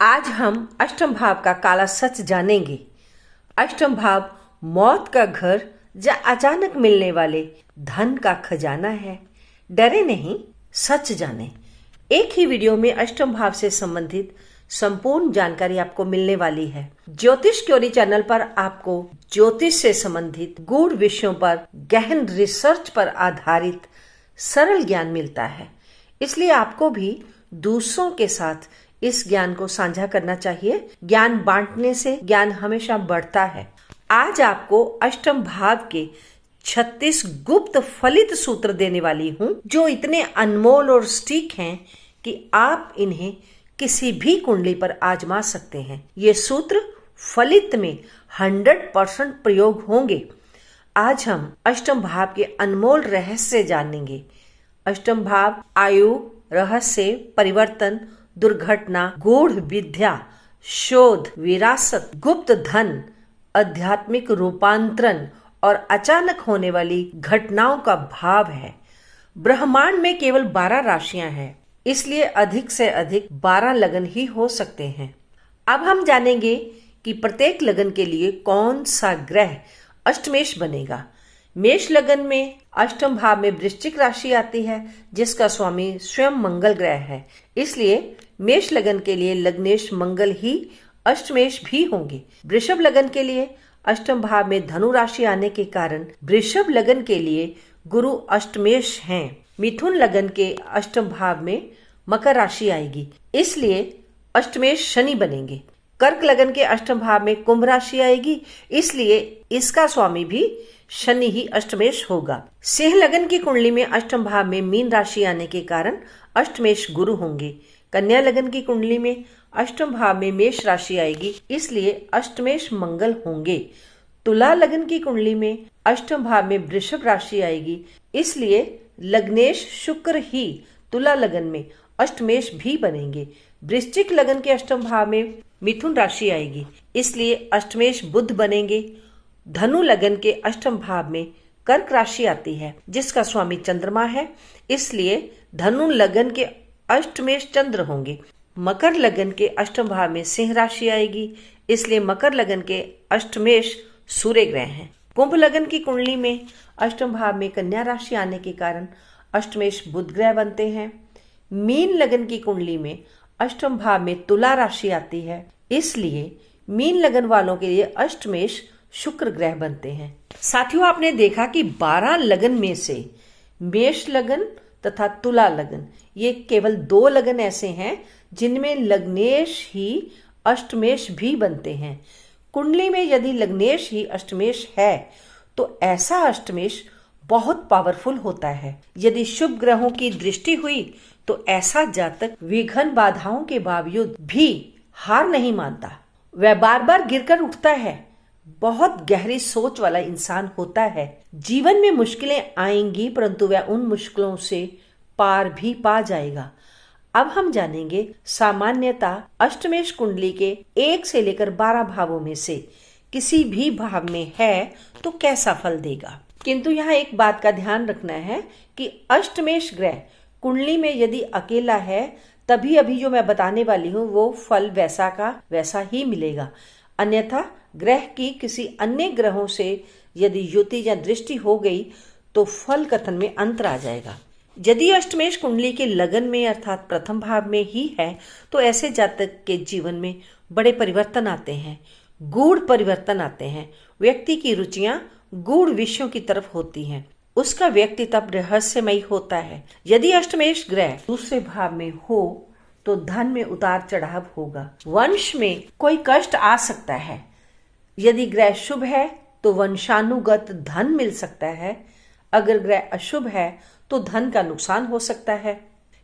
आज हम अष्टम भाव का काला सच जानेंगे। अष्टम भाव मौत का घर या अचानक मिलने वाले धन का खजाना है। डरे नहीं, सच जाने। एक ही वीडियो में अष्टम भाव से संबंधित संपूर्ण जानकारी आपको मिलने वाली है। ज्योतिष क्योरी चैनल पर आपको ज्योतिष से संबंधित गूढ़ विषयों पर गहन रिसर्च पर आधारित सरल ज्ञान मिलता है, इसलिए आपको भी दूसरों के साथ इस ज्ञान को साझा करना चाहिए। ज्ञान बांटने से ज्ञान हमेशा बढ़ता है। आज आपको अष्टम भाव के 36 गुप्त फलित सूत्र देने वाली हूँ, जो इतने अनमोल और सटीक हैं कि आप इन्हें किसी भी कुंडली पर आजमा सकते हैं। ये सूत्र फलित में 100% प्रयोग होंगे। आज हम अष्टम भाव के अनमोल रहस्य जानेंगे। अष्टम भाव आयु, रहस्य, परिवर्तन, दुर्घटना, गूढ़ विद्या, शोध, विरासत, गुप्त धन, आध्यात्मिक रूपांतरण और अचानक होने वाली घटनाओं का भाव है। ब्रह्मांड में केवल 12 राशियां हैं, इसलिए अधिक से अधिक 12 लगन ही हो सकते हैं। अब हम जानेंगे कि प्रत्येक लगन के लिए कौन सा ग्रह अष्टमेश बनेगा। मेष लगन में अष्टम भाव में वृश्चिक राशि आती है, जिसका स्वामी स्वयं मंगल ग्रह है। इसलिए मेष लगन के लिए लग्नेश मंगल ही अष्टमेश भी होंगे। वृषभ लगन के लिए अष्टम भाव में धनु राशि आने के कारण वृषभ लगन के लिए गुरु अष्टमेश हैं। मिथुन लगन के अष्टम भाव में मकर राशि आएगी, इसलिए अष्टमेश शनि बनेंगे। कर्क लगन के अष्टम भाव में कुंभ राशि आएगी, इसलिए इसका स्वामी भी शनि ही अष्टमेश होगा। सिंह लगन की कुंडली में अष्टम भाव में मीन राशि आने के कारण अष्टमेश गुरु होंगे। कन्या लगन की कुंडली में अष्टम भाव में मेष राशि आएगी, इसलिए अष्टमेश मंगल होंगे। तुला लगन की कुंडली में अष्टम भाव में वृषभ राशि आएगी, इसलिए लग्नेश शुक्र ही तुला लगन में अष्टमेश भी बनेंगे। वृश्चिक लगन के अष्टम भाव में मिथुन राशि आएगी, इसलिए अष्टमेश बुध बनेंगे। धनु लगन के अष्टम भाव में कर्क राशि आती है, जिसका स्वामी चंद्रमा है, इसलिए धनु लगन के अष्टमेश चंद्र होंगे। मकर लगन के अष्टम भाव में सिंह राशि आएगी, इसलिए मकर लगन के अष्टमेश सूर्य ग्रह हैं। कुंभ लगन की कुंडली में अष्टम भाव में कन्या राशि आने के कारण अष्टमेश बुध ग्रह बनते हैं। मीन लगन की कुंडली में अष्टम भाव में तुला राशि आती है, इसलिए मीन लगन वालों के लिए अष्टमेश शुक्र ग्रह बनते हैं। साथियों, आपने देखा कि 12 लगन में से मेष लगन तथा तुला लगन, ये केवल 2 लगन ऐसे हैं जिनमें लग्नेश ही अष्टमेश भी बनते हैं। कुंडली में यदि लग्नेश ही अष्टमेश है तो ऐसा अष्टमेश बहुत पावरफुल होता है। यदि शुभ ग्रहों की दृष्टि हुई तो ऐसा जातक विघ्न बाधाओं के बावजूद भी हार नहीं मानता। वह बार बार गिरकर उठता है। बहुत गहरी सोच वाला इंसान होता है। जीवन में मुश्किलें आएंगी, परंतु वह उन मुश्किलों से पार भी पा जाएगा। अब हम जानेंगे सामान्यतः अष्टमेश कुंडली के 1 से लेकर 12 भावों में से किसी भी भाव में है तो कैसा फल देगा। किंतु यहाँ एक बात का ध्यान रखना है कि अष्टमेश ग्रह कुंडली में यदि अकेला है, तभी अभी जो मैं बताने वाली हूँ वो फल वैसा का वैसा ही मिलेगा। अन्यथा ग्रह की किसी अन्य ग्रहों से यदि युति या दृष्टि हो गई तो फल कथन में अंतर आ जाएगा। यदि अष्टमेश कुंडली के लगन में अर्थात प्रथम भाव में ही है तो ऐसे जातक के जीवन में बड़े परिवर्तन आते हैं, गूढ़ परिवर्तन आते हैं। व्यक्ति की रुचियां गूढ़ विषयों की तरफ होती हैं, उसका व्यक्तित्व रहस्यमयी होता है। यदि अष्टमेश ग्रह दूसरे भाव में हो तो धन में उतार चढ़ाव होगा, वंश में कोई कष्ट आ सकता है। यदि ग्रह शुभ है तो वंशानुगत धन मिल सकता है, अगर ग्रह अशुभ है तो धन का नुकसान हो सकता है।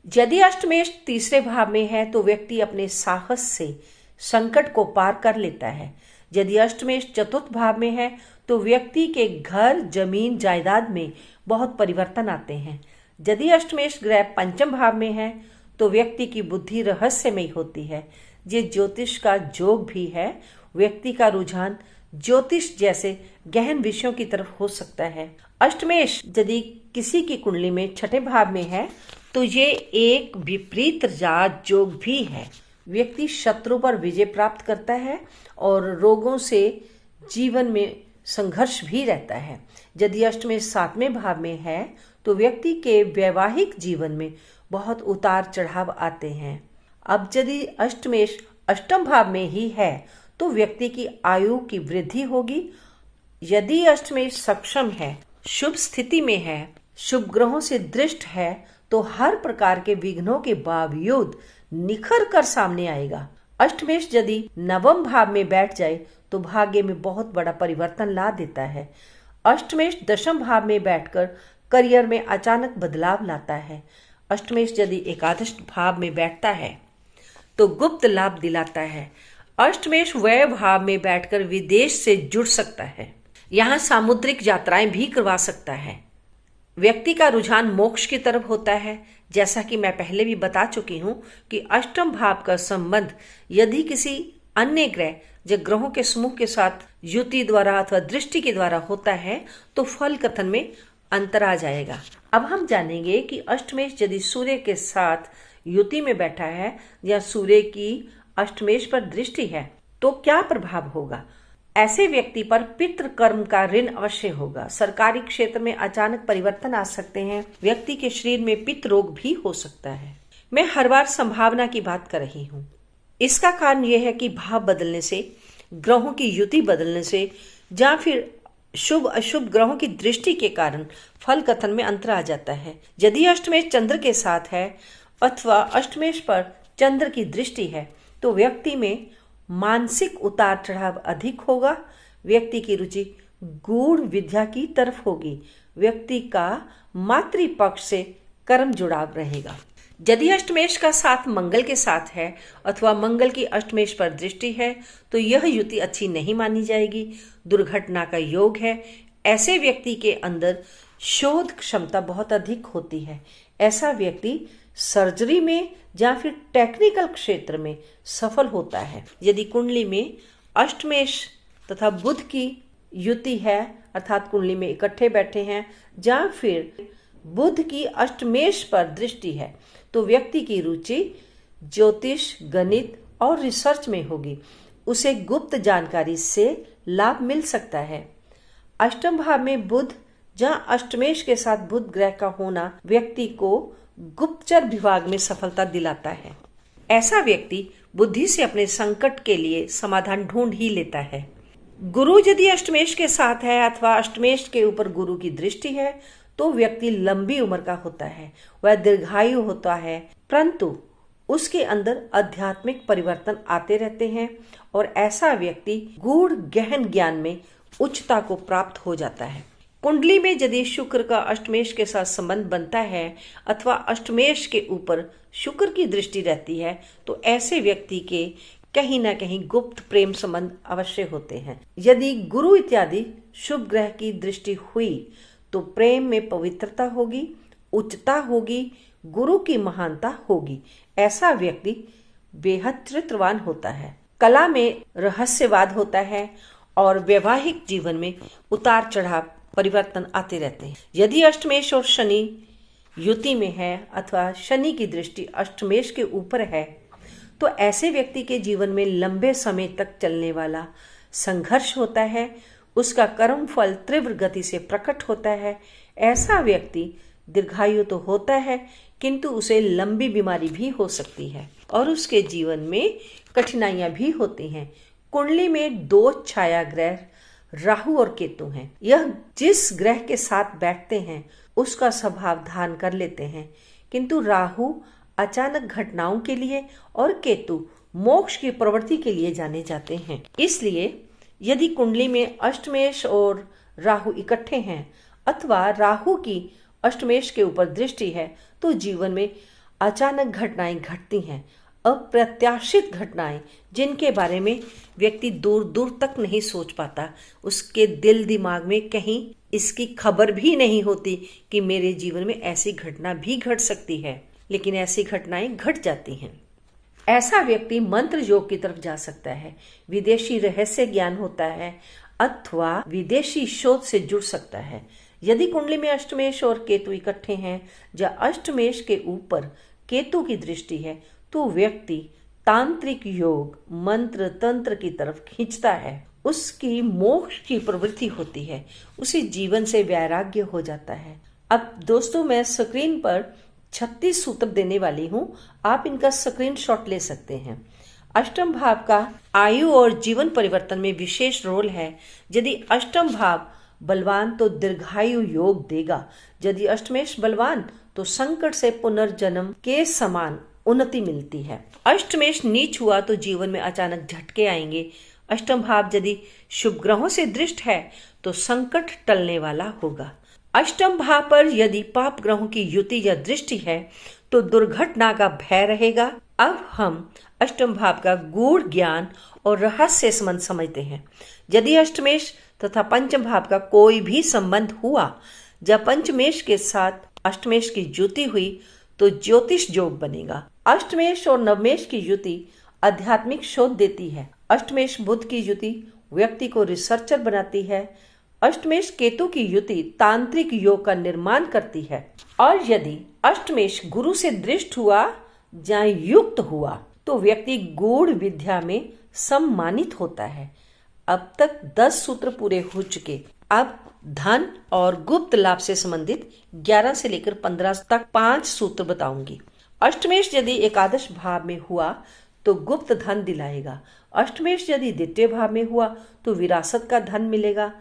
यदि अष्टमेश तीसरे भाव में है तो व्यक्ति अपने साहस से संकट को पार कर लेता है। यदि अष्टमेश चतुर्थ भाव में है तो व्यक्ति के घर, जमीन, जायदाद में बहुत परिवर्तन आते हैं। यदि अष्टमेश ग्रह पंचम भाव में है तो व्यक्ति की बुद्धि रहस्यमयी होती है। ये ज्योतिष का जोग भी है। व्यक्ति का रुझान ज्योतिष जैसे गहन विषयों की तरफ हो सकता है। अष्टमेश यदि किसी की कुंडली में छठे भाव में है तो ये एक विपरीत राज जोग भी है। व्यक्ति शत्रु पर विजय प्राप्त करता है और रोगों से जीवन में संघर्ष भी रहता है। यदि अष्टमेश 7वें भाव में है तो व्यक्ति के वैवाहिक जीवन में बहुत उतार चढ़ाव आते हैं। अब यदि अष्टमेश 8म भाव में ही है तो व्यक्ति की आयु की वृद्धि होगी। यदि अष्टमेश सक्षम है, शुभ स्थिति में है, शुभ ग्रहों से दृष्ट है तो हर प्रकार के विघ्नों के बावजूद निखर कर सामने आएगा। अष्टमेश यदि 9वें भाव में बैठ जाए तो भाग्य में बहुत बड़ा परिवर्तन ला देता है। अष्टमेश 10वें भाव में बैठकर करियर में अचानक बदलाव लाता है। अष्टमेश यदि एकादश भाव में बैठता है तो गुप्त लाभ दिलाता है। अष्टमेश व्यय भाव में बैठकर विदेश से जुड़ सकता है, यहाँ सामुद्रिक यात्राएं भी करवा सकता है। व्यक्ति का रुझान मोक्ष की तरफ होता है। जैसा कि मैं पहले भी बता चुकी हूँ कि 8म भाव का संबंध यदि किसी अन्य ग्रह या ग्रहों के समूह के साथ युति द्वारा अथवा दृष्टि के द्वारा होता है तो फल कथन में अंतर आ जाएगा। अब हम जानेंगे कि अष्टमेश यदि सूर्य के साथ युति में बैठा है या सूर्य की अष्टमेश पर दृष्टि है तो क्या प्रभाव होगा। ऐसे व्यक्ति पर पितृ कर्म का ऋण अवश्य होगा। सरकारी क्षेत्र में अचानक परिवर्तन आ सकते हैं। व्यक्ति के शरीर में पित्त रोग भी हो सकता है। मैं हर बार संभावना की बात कर रही हूँ। इसका कारण यह है कि भाव बदलने से, ग्रहों की युति बदलने से या फिर शुभ अशुभ ग्रहों की दृष्टि के कारण फल कथन में अंतर आ जाता है। यदि अष्टमेश चंद्र के साथ है अथवा अष्टमेश पर चंद्र की दृष्टि है तो व्यक्ति में मानसिक उतार चढ़ाव अधिक होगा। व्यक्ति की रुचि गूढ़ विद्या की तरफ होगी। व्यक्ति का मातृपक्ष से कर्म जुड़ाव रहेगा। यदि अष्टमेश का साथ मंगल के साथ है अथवा मंगल की अष्टमेश पर दृष्टि है तो यह युति अच्छी नहीं मानी जाएगी। दुर्घटना का योग है। ऐसे व्यक्ति के अंदर शोध क्षमता बहुत अधिक होती है। ऐसा व्यक्ति सर्जरी में या फिर टेक्निकल क्षेत्र में सफल होता है। यदि कुंडली में अष्टमेश तथा बुध की युति है अर्थात कुंडली में इकट्ठे बैठे हैं या फिर बुध की अष्टमेश पर दृष्टि है तो व्यक्ति की रुचि ज्योतिष, गणित और रिसर्च में होगी। उसे गुप्त जानकारी से लाभ मिल सकता है। 8म भाव में बुध या अष्टमेश के साथ बुध ग्रह का होना व्यक्ति को गुप्तचर विभाग में सफलता दिलाता है। ऐसा व्यक्ति बुद्धि से अपने संकट के लिए समाधान ढूंढ ही लेता है। गुरु यदि अष्टमेश के साथ है अथवा अष्टमेश के ऊपर गुरु की दृष्टि है तो व्यक्ति लंबी उम्र का होता है, वह दीर्घायु होता है, परंतु उसके अंदर आध्यात्मिक परिवर्तन आते रहते हैं और ऐसा व्यक्ति गूढ़ गहन ज्ञान में उच्चता को प्राप्त हो जाता है। कुंडली में यदि शुक्र का अष्टमेश के साथ संबंध बनता है अथवा अष्टमेश के ऊपर शुक्र की दृष्टि रहती है तो ऐसे व्यक्ति के कहीं ना कहीं गुप्त प्रेम संबंध अवश्य होते हैं। यदि गुरु इत्यादि शुभ ग्रह की दृष्टि हुई तो प्रेम में पवित्रता होगी, उच्चता होगी, गुरु की महानता होगी। ऐसा व्यक्ति बेहद चरित्रवान होता है। कला में रहस्यवाद होता है और वैवाहिक जीवन में उतार चढ़ाव परिवर्तन आते रहते हैं। यदि अष्टमेश और शनि युति में है अथवा शनि की दृष्टि अष्टमेश के ऊपर है तो ऐसे व्यक्ति के जीवन में लंबे समय तक चलने वाला संघर्ष होता है। उसका कर्म फल तीव्र गति से प्रकट होता है। ऐसा व्यक्ति दीर्घायु तो होता है किंतु उसे लंबी बीमारी भी हो सकती है और उसके जीवन में कठिनाइयां भी होती हैं। कुंडली में 2 छाया ग्रह राहु और केतु हैं। यह जिस ग्रह के साथ बैठते हैं उसका स्वभाव धारण कर लेते हैं, किंतु राहु अचानक घटनाओं के लिए और केतु मोक्ष की प्रवृत्ति के लिए जाने जाते हैं। इसलिए यदि कुंडली में अष्टमेश और राहु इकट्ठे हैं अथवा राहु की अष्टमेश के ऊपर दृष्टि है तो जीवन में अचानक घटनाएं घटती हैं, अप्रत्याशित घटनाएं जिनके बारे में व्यक्ति दूर दूर तक नहीं सोच पाता। उसके दिल दिमाग में कहीं इसकी खबर भी नहीं होती कि मेरे जीवन में ऐसी घटना भी घट सकती है, लेकिन ऐसी घटनाएं घट जाती हैं। ऐसा व्यक्ति मंत्र योग की तरफ जा सकता है, विदेशी रहस्य ज्ञान होता है अथवा विदेशी शोध से जुड़ सकता है। यदि कुंडली में अष्टमेश और केतु इकट्ठे हैं या अष्टमेश के ऊपर केतु की दृष्टि है तो व्यक्ति तांत्रिक योग मंत्र तंत्र की तरफ खींचता है, उसकी मोक्ष की प्रवृत्ति होती है, उसी जीवन से वैराग्य हो जाता है। अब दोस्तों, मैं स्क्रीन पर 36 सूत्र देने वाली हूँ, आप इनका स्क्रीनशॉट ले सकते हैं। अष्टम भाव का आयु और जीवन परिवर्तन में विशेष रोल है। यदि अष्टम भाव बलवान तो दीर्घायु योग देगा, यदि अष्टमेश बलवान तो संकट से पुनर्जन्म के समान उन्नति मिलती है। अष्टमेश नीच हुआ तो जीवन में अचानक झटके आएंगे। अष्टम भाव यदि शुभ ग्रहों से दृष्ट है तो संकट टलने वाला होगा। अष्टम भाव पर यदि पाप ग्रहों की युति या दृष्टि है तो दुर्घटना का भय रहेगा। अब हम अष्टम भाव का गूढ़ ज्ञान और रहस्य संबंध समझते हैं। यदि अष्टमेश तथा पंचम भाव का कोई भी संबंध हुआ, जब पंचमेश के साथ अष्टमेश की युति हुई तो ज्योतिष योग बनेगा। अष्टमेश और नवमेश की युति आध्यात्मिक शोध देती है। अष्टमेश बुध की युति व्यक्ति को रिसर्चर बनाती है। अष्टमेश केतु की युति तांत्रिक योग का निर्माण करती है। और यदि अष्टमेश गुरु से दृष्ट हुआ या युक्त हुआ तो व्यक्ति गूढ़ विद्या में सम्मानित होता है। अब तक 10 सूत्र पूरे हो चुके। अब धन और गुप्त लाभ से संबंधित 11 से लेकर 15 तक 5 सूत्र बताऊंगी। अष्टमेश यदि एकादश भाव में हुआ तो गुप्त धन दिलाएगा। अष्टमेश यदि द्वितीय भाव में हुआ तो विरासत का धन मिलेगा।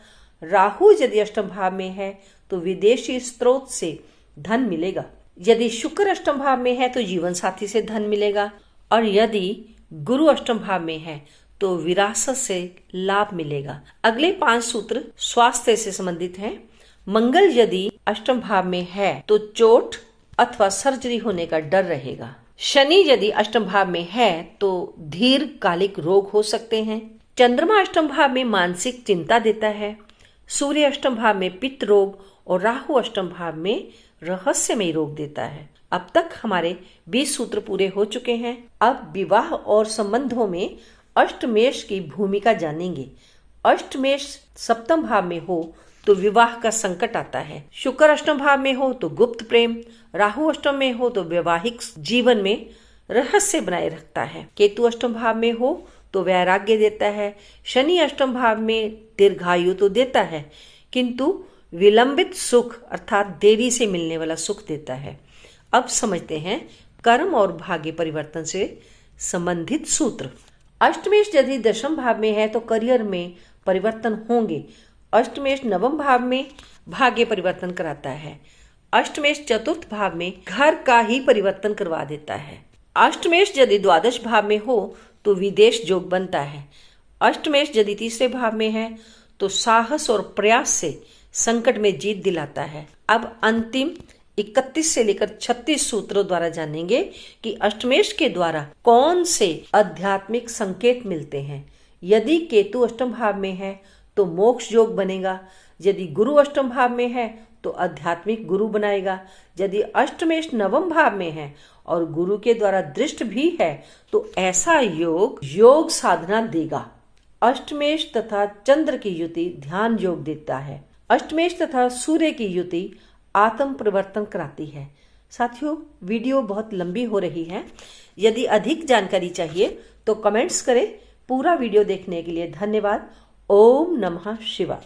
राहु यदि अष्टम भाव में है तो विदेशी स्रोत से धन मिलेगा। यदि शुक्र अष्टम भाव में है तो जीवन साथी से धन मिलेगा। और यदि गुरु अष्टम भाव में है तो विरासत से लाभ मिलेगा। अगले 5 सूत्र स्वास्थ्य से संबंधित हैं। मंगल यदि अष्टम भाव में है तो चोट अथवा सर्जरी होने का डर रहेगा। शनि यदि अष्टम भाव में है तो दीर्घकालिक रोग हो सकते हैं। चंद्रमा अष्टम भाव में मानसिक चिंता देता है। सूर्य अष्टम भाव में पित्त रोग और राहु अष्टम भाव में रहस्यमय रोग देता है। अब तक हमारे 20 सूत्र पूरे हो चुके हैं। अब विवाह और संबंधों में अष्टमेश की भूमिका जानेंगे। अष्टमेश सप्तम भाव में हो तो विवाह का संकट आता है। शुक्र अष्टम भाव में हो तो गुप्त प्रेम, राहु अष्टम में हो तो वैवाहिक जीवन में रहस्य बनाए रखता है। केतु अष्टम भाव में हो तो वैराग्य देता है। शनि अष्टम भाव में दीर्घायु तो देता है किंतु विलंबित सुख अर्थात देरी से मिलने वाला सुख देता है। अब समझते हैं कर्म और भाग्य परिवर्तन से संबंधित सूत्र। अष्टमेश यदि दशम भाव में है तो करियर में परिवर्तन होंगे। अष्टमेश नवम भाव में भाग्य परिवर्तन कराता है। अष्टमेश चतुर्थ भाव में घर का ही परिवर्तन करवा देता है। अष्टमेश यदि द्वादश भाव में हो तो विदेश योग बनता है। अष्टमेश यदि तीसरे भाव में है तो साहस और प्रयास से संकट में जीत दिलाता है। अब अंतिम 31 से लेकर 36 सूत्रों द्वारा जानेंगे कि अष्टमेश के द्वारा कौन से आध्यात्मिक संकेत मिलते हैं। यदि केतु अष्टम भाव में है तो मोक्ष योग बनेगा। यदि गुरु अष्टम भाव में है तो आध्यात्मिक गुरु बनाएगा। यदि अष्टमेश नवम भाव में है और गुरु के द्वारा दृष्ट भी है तो ऐसा योग साधना देगा। अष्टमेश तथा चंद्र की युति ध्यान योग देता है। अष्टमेश तथा सूर्य की युति आत्म परिवर्तन कराती है। साथियों, वीडियो बहुत लंबी हो रही है। यदि अधिक जानकारी चाहिए तो कमेंट्स करें। पूरा वीडियो देखने के लिए धन्यवाद। ओम नमः शिवाय।